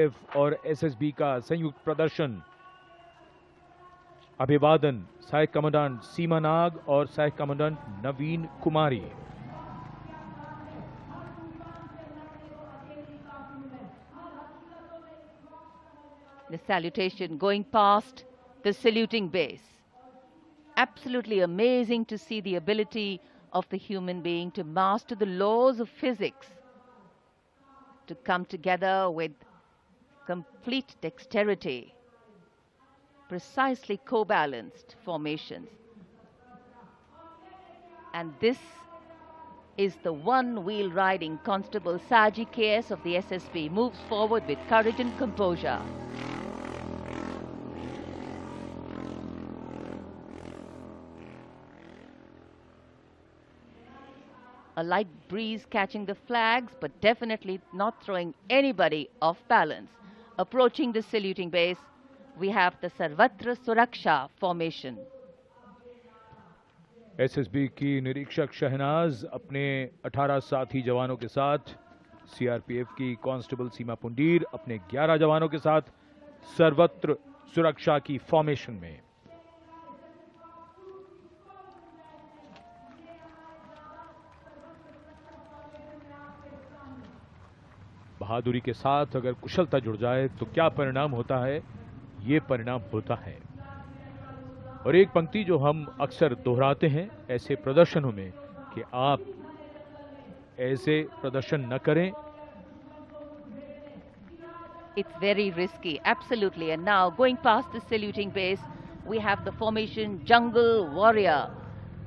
CRPF और SSB का संयुक्त प्रदर्शन। अभिवादन सहायक कमांडेंट सीमा नाग और सहायक commandant Naveen Kumari. The salutation going past the saluting base. Absolutely amazing to see the ability of the human being to master the laws of physics, to come together with complete dexterity, precisely co-balanced formations. And this is the one-wheel riding Constable Saji KS of the SSB moves forward with courage and composure. A light breeze catching the flags, but definitely not throwing anybody off balance. Approaching the saluting base, we have the Sarvatra Suraksha formation. SSB की निरीक्षक शहनाज अपने 18 साथी जवानों के साथ, CRPF की constable सीमा पुंडीर अपने 11 जवानों के साथ सर्वत्र सुरक्षा की फॉर्मेशन में। बहादुरी के साथ अगर कुशलता जुड़ जाए तो क्या परिणाम होता है, ये परिणाम होता है। और एक पंक्ति जो हम अक्सर दोहराते हैं ऐसे प्रदर्शनों में कि आप ऐसे प्रदर्शन न करें। It's very risky, absolutely. And now going past the saluting base, we have the formation Jungle Warrior.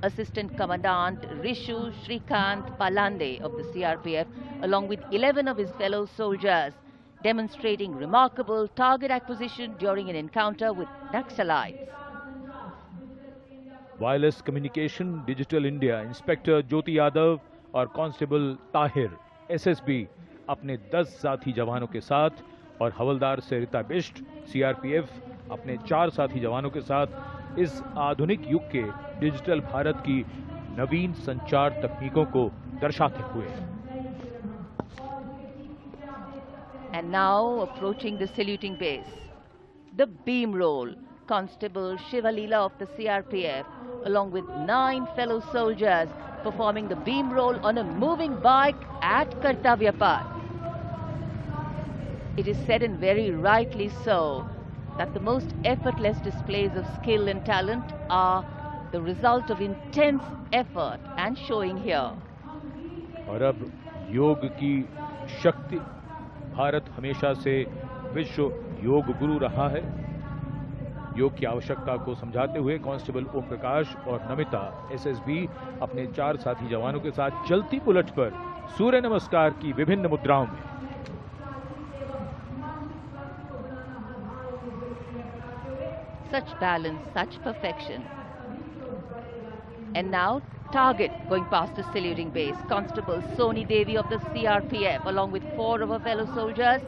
Assistant Commandant Rishu Shrikant Palande of the CRPF, along with 11 of his fellow soldiers, demonstrating remarkable target acquisition during an encounter with Naxalites. Wireless communication digital India inspector Jyoti Yadav और constable Tahir SSB अपने 10 साथी जवानों के साथ और हवलदार सरिता Bisht CRPF अपने 4 साथी जवानों के साथ इस आधुनिक युग के डिजिटल भारत की नवीन संचार तकनीकों को दर्शाते हुए। And now approaching the saluting base, the beam roll. Constable Shivalila of the CRPF, along with 9 fellow soldiers, performing the beam roll on a moving bike at Kartavya Path. It is said, and very rightly so, that the most effortless displays of skill and talent are the result of intense effort and showing here. और अब योग की शक्ति, भारत हमेशा से विश्व योग गुरु रहा है। योग की आवश्यकता को समझाते हुए कांस्टेबल ओम प्रकाश और नमिता एसएसबी अपने 4 साथी जवानों के साथ चलती बुलेट पर सूर्य नमस्कार की विभिन्न मुद्राओं में। Such balance, such perfection. And now target going past the saluting base. Constable Soni Devi of the CRPF, along with 4 of her fellow soldiers,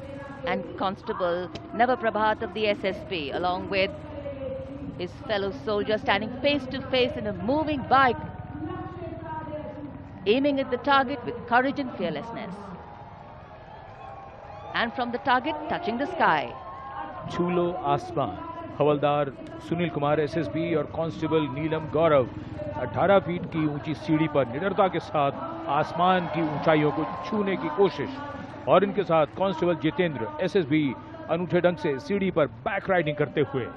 and Constable Navaprabhat of the SSB, along with his fellow soldier, standing face to face in a moving bike, aiming at the target with courage and fearlessness. And from the target, touching the sky. छूलो आसमान। हवलदार Sunil Kumar SSB और constable नीलम गौरव 18 feet की ऊंची सीढ़ी पर निडरता के साथ आसमान की ऊंचाइयों को छूने की कोशिश। और इनके साथ कांस्टेबल जितेंद्र एसएसबी अनूठे ढंग से सीढ़ी पर बैक राइडिंग करते हुए।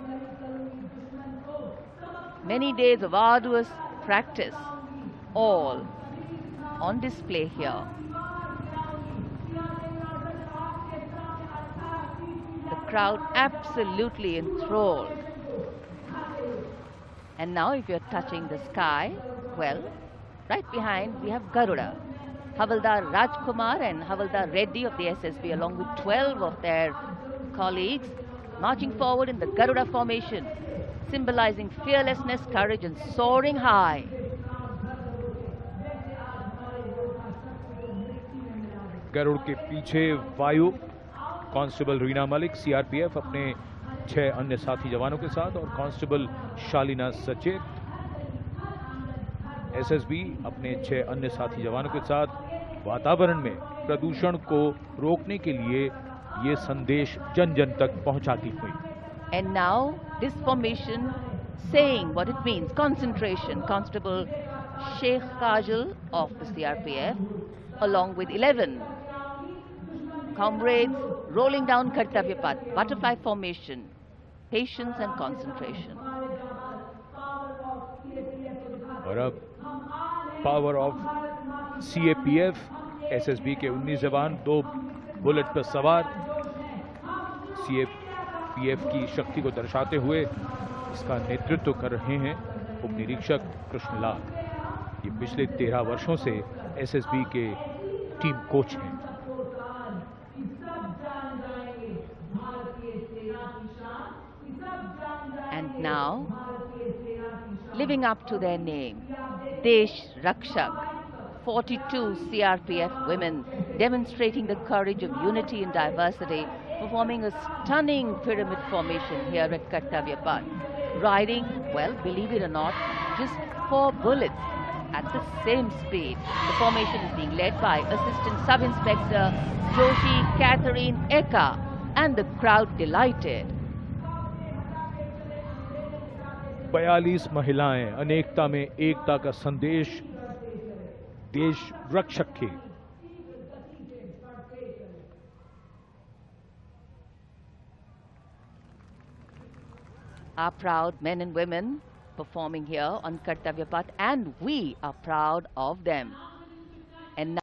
Many days of arduous practice, all on display here. The crowd absolutely enthralled. And now if you're touching the sky, well, right behind we have Garuda. Havaldar Rajkumar and Havaldar Reddy of the SSB, along with 12 of their colleagues, marching forward in the Garuda formation, symbolizing fearlessness, courage, and soaring high. Garuda के पीछे वायु constable Reena Malik CRPF अपने 6 अन्य साथी जवानों के साथ और कांस्टेबल शालिना सचेत एसएसबी अपने 6 अन्य साथी जवानों के साथ वातावरण में प्रदूषण को रोकने के लिए ये संदेश जन जन तक पहुंचाती हुई। And now this formation saying what it means, concentration. Constable Sheikh Kajal of the CRPF along with 11 comrades rolling down Kartavya Path, butterfly formation, patience and concentration. और अब पावर ऑफ CAPF, SSB के 19 जवान 2 bullet पर सवार CAPF की शक्ति को दर्शाते हुए इसका नेतृत्व कर रहे हैं उप निरीक्षक कृष्णलाल। ये पिछले 13 वर्षों से SSB के टीम कोच हैं। And now, living up to their name, Desh Rakshak, 42 CRPF women demonstrating the courage of unity and diversity, performing a stunning pyramid formation here at Kartavya Path. Riding, well, believe it or not, just 4 bullets at the same speed. The formation is being led by Assistant Sub-Inspector Joshi Catherine Eka, and the crowd delighted. 42 महिलाएं अनेकता में एकता का संदेश देश रक्षक के। Our proud men and women performing here on Kartavya Path, and we are proud of them.